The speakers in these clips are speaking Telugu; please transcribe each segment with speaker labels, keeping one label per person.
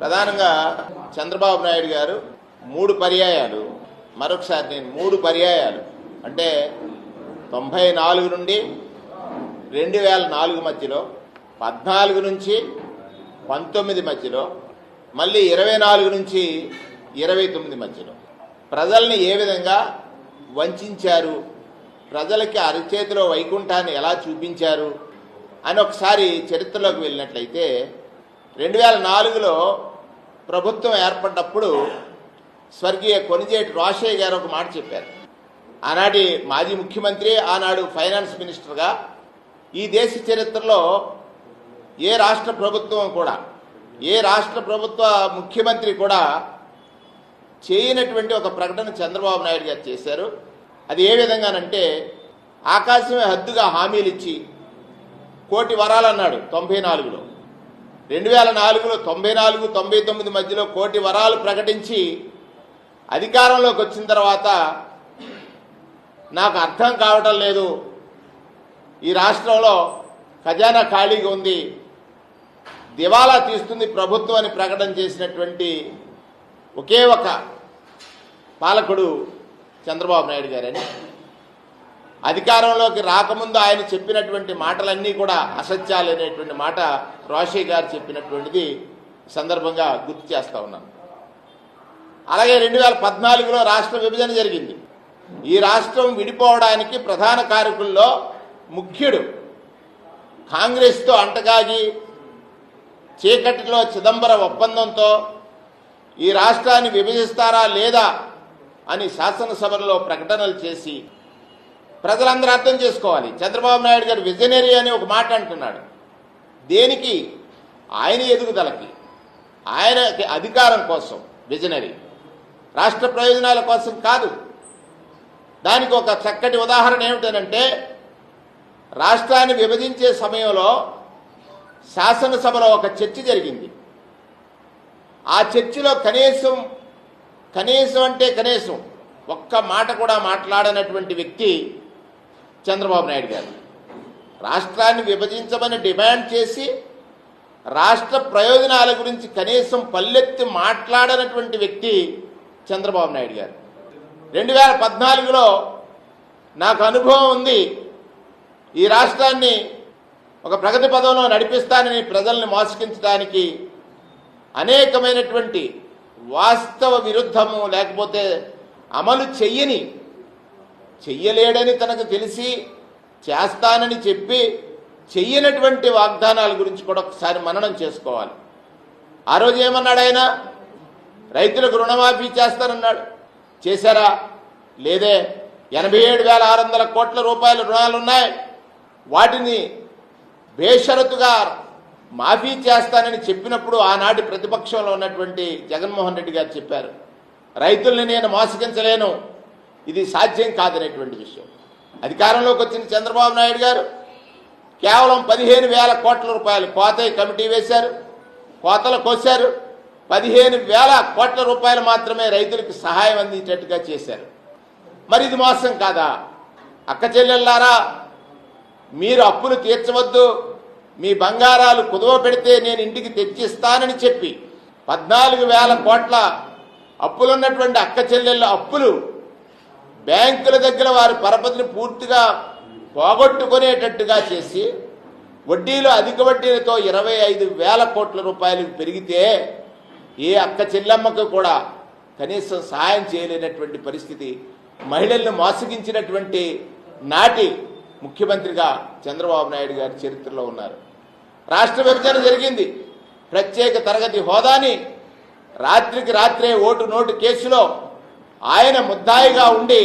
Speaker 1: ప్రధానంగా చంద్రబాబు నాయుడు గారు 3 పర్యాయాలు, మరొకసారి నేను 3 పర్యాయాలు అంటే 94 నుండి 2004 మధ్యలో, 14 నుంచి 19 మధ్యలో, మళ్ళీ 24 నుంచి 29 మధ్యలో ప్రజల్ని ఏ విధంగా వంచారు, ప్రజలకి అరచేతిలో వైకుంఠాన్ని ఎలా చూపించారు అని ఒకసారి చరిత్రలోకి వెళ్ళినట్లయితే 2004లో ప్రభుత్వం ఏర్పడినప్పుడు స్వర్గీయ కొణిజేటి రోషయ్య గారు ఒక మాట చెప్పారు. ఆనాటి మాజీ ముఖ్యమంత్రి, ఆనాడు ఫైనాన్స్ మినిస్టర్గా ఈ దేశ చరిత్రలో ఏ రాష్ట్ర ప్రభుత్వం కూడా, ఏ రాష్ట్ర ప్రభుత్వ ముఖ్యమంత్రి కూడా చేయనటువంటి ఒక ప్రకటన చంద్రబాబు నాయుడు గారు చేశారు. అది ఏ విధంగానంటే, ఆకాశమే హద్దుగా హామీలు ఇచ్చి 1 కోటి వరాలు అన్నాడు 94లో, 2004లో 94, 99 మధ్యలో 1 కోటి వరాలు ప్రకటించి అధికారంలోకి వచ్చిన తర్వాత నాకు అర్థం కావటం లేదు, ఈ రాష్ట్రంలో ఖజానా ఖాళీగా ఉంది, దివాలా తీస్తుంది ప్రభుత్వం అని ప్రకటన చేసినటువంటి ఒకే ఒక పాలకుడు చంద్రబాబు నాయుడు గారని, అధికారంలోకి రాకముందు ఆయన చెప్పినటువంటి మాటలన్నీ కూడా అసత్యాలు అనేటువంటి మాట రోషయ్య గారు చెప్పినటువంటిది సందర్భంగా గుర్తు చేస్తా ఉన్నాను. అలాగే 2014లో రాష్ట్ర విభజన జరిగింది. ఈ రాష్ట్రం విడిపోవడానికి ప్రధాన కారకుల్లో ముఖ్యుడు కాంగ్రెస్తో అంటగాగి చీకటిలో చిదంబరం ఒప్పందంతో ఈ రాష్ట్రాన్ని విభజిస్తారా లేదా అని శాసనసభలో ప్రకటనలు చేసి ప్రజలందరూ అర్థం చేసుకోవాలి. చంద్రబాబు నాయుడు గారు విజనరీ అని ఒక మాట అంటున్నాడు. దేనికి? ఆయన ఎదుగుదలకి, ఆయన అధికారం కోసం విజనరీ, రాష్ట్ర ప్రయోజనాల కోసం కాదు. దానికి ఒక చక్కటి ఉదాహరణ ఏమిటంటే, రాష్ట్రాన్ని విభజించే సమయంలో శాసనసభలో ఒక చర్చ జరిగింది. ఆ చర్చలో కనీసం ఒక్క మాట కూడా మాట్లాడనటువంటి వ్యక్తి చంద్రబాబు నాయుడు గారు. రాష్ట్రాన్ని విభజించమని డిమాండ్ చేసి రాష్ట్ర ప్రయోజనాల గురించి కనీసం పల్లెత్తి మాట్లాడనటువంటి వ్యక్తి చంద్రబాబు నాయుడు గారు. 2014లో నాకు అనుభవం ఉంది, ఈ రాష్ట్రాన్ని ఒక ప్రగతి పదంలో నడిపిస్తానని ప్రజల్ని మోసగించడానికి అనేకమైనటువంటి వాస్తవ విరుద్ధము, లేకపోతే అమలు చెయ్యలేడని తనకు తెలిసి చేస్తానని చెప్పి చెయ్యనటువంటి వాగ్దానాల గురించి కూడా ఒకసారి మననం చేసుకోవాలి. ఆ రోజు ఏమన్నాడు ఆయన? రైతులకు రుణమాఫీ చేస్తానన్నాడు. చేశారా? లేదే. 87,600 కోట్ల రూపాయల రుణాలు ఉన్నాయి, వాటిని బేషరతుగా మాఫీ చేస్తానని చెప్పినప్పుడు ఆనాటి ప్రతిపక్షంలో ఉన్నటువంటి జగన్మోహన్ రెడ్డి గారు చెప్పారు, రైతుల్ని నేను మోసగించలేను, ఇది సాధ్యం కాదనేటువంటి విషయం. అధికారంలోకి వచ్చిన చంద్రబాబు నాయుడు గారు కేవలం 15,000 కోట్ల రూపాయలు కోతయ్య కమిటీ వేశారు, కోతలు కోశారు. 15,000 కోట్ల రూపాయలు మాత్రమే రైతులకు సహాయం అందించేట్టుగా చేశారు. మరి ఇది మోసం కాదా? అక్క చెల్లెళ్ళారా, మీరు అప్పులు తీర్చవద్దు, మీ బంగారాలు కుదువ పెడితే నేను ఇంటికి తెచ్చిస్తానని చెప్పి 14,000 కోట్ల అప్పులున్నటువంటి అక్క చెల్లెళ్ళ అప్పులు బ్యాంకుల దగ్గర వారి పరపతిని పూర్తిగా పోగొట్టుకునేటట్టుగా చేసి వడ్డీలు అధిక వడ్డీలతో 25,000 కోట్ల రూపాయలకు పెరిగితే ఏ అక్క చెల్లెమ్మకు కూడా కనీసం సహాయం చేయలేనటువంటి పరిస్థితి, మహిళలను మోసగించినటువంటి నాటి ముఖ్యమంత్రిగా చంద్రబాబు నాయుడు గారి చరిత్రలో ఉన్నారు. రాష్ట్ర విభజన జరిగింది. ప్రత్యేక తరగతి హోదాని రాత్రికి రాత్రే ఓటు కేసులో ఆయన ముద్దాయిగా ఉండి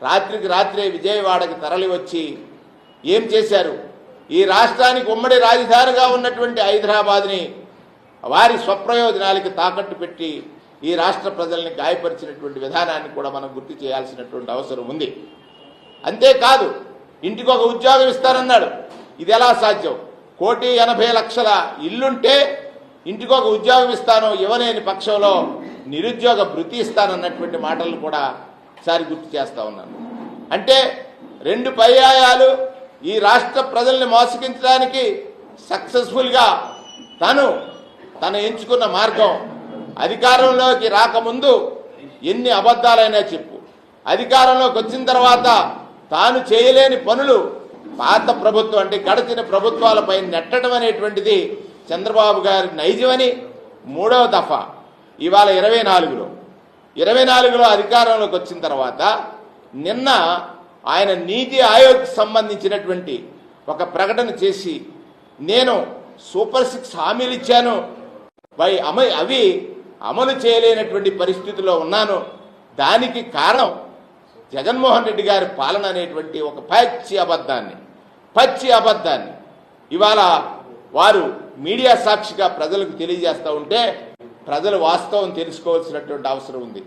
Speaker 1: రాత్రికి రాత్రే విజయవాడకి తరలి వచ్చి ఏం చేశారు? ఈ రాష్ట్రానికి ఉమ్మడి రాజధానిగా ఉన్నటువంటి హైదరాబాద్ని వారి స్వప్రయోజనాలకి తాకట్టు పెట్టి ఈ రాష్ట్ర ప్రజల్ని గాయపరిచినటువంటి విధానాన్ని కూడా మనం గుర్తు చేయాల్సినటువంటి అవసరం ఉంది. అంతేకాదు, ఇంటికి ఒక ఉద్యోగం ఇస్తానన్నాడు. ఇది ఎలా సాధ్యం? 1,80,00,000 ఇల్లుంటే ఇంటికి ఒక ఉద్యోగం ఇస్తాను, ఇవ్వలేని పక్షంలో నిరుద్యోగ భృతి ఇస్తానన్నటువంటి మాటలను కూడా ఒకసారి గుర్తు చేస్తా ఉన్నాను. అంటే 2 పర్యాయాలు ఈ రాష్ట్ర ప్రజల్ని మోసగించడానికి సక్సెస్ఫుల్గా తను తను ఎంచుకున్న మార్గం. అధికారంలోకి రాకముందు ఎన్ని అబద్ధాలైనా చెప్పు, అధికారంలోకి వచ్చిన తర్వాత తాను చేయలేని పనులు పాత ప్రభుత్వం అంటే గడిచిన ప్రభుత్వాలపై నెట్టడం అనేటువంటిది చంద్రబాబు గారి నైజమని మూడవ దఫా ఇవాళ 24లో అధికారంలోకి వచ్చిన తర్వాత నిన్న ఆయన నీతి ఆయోగ్కి సంబంధించినటువంటి ఒక ప్రకటన చేసి నేను సూపర్ 6 హామీలు ఇచ్చాను, అవి అమలు చేయలేనటువంటి పరిస్థితిలో ఉన్నాను, దానికి కారణం జగన్మోహన్ రెడ్డి గారి పాలన అనేటువంటి ఒక పచ్చి అబద్ధాన్ని ఇవాళ వారు మీడియా సాక్షిగా ప్రజలకు తెలియజేస్తూ ఉంటే ప్రజలు వాస్తవం తెలుసుకోవాల్సినటువంటి అవసరం ఉంది.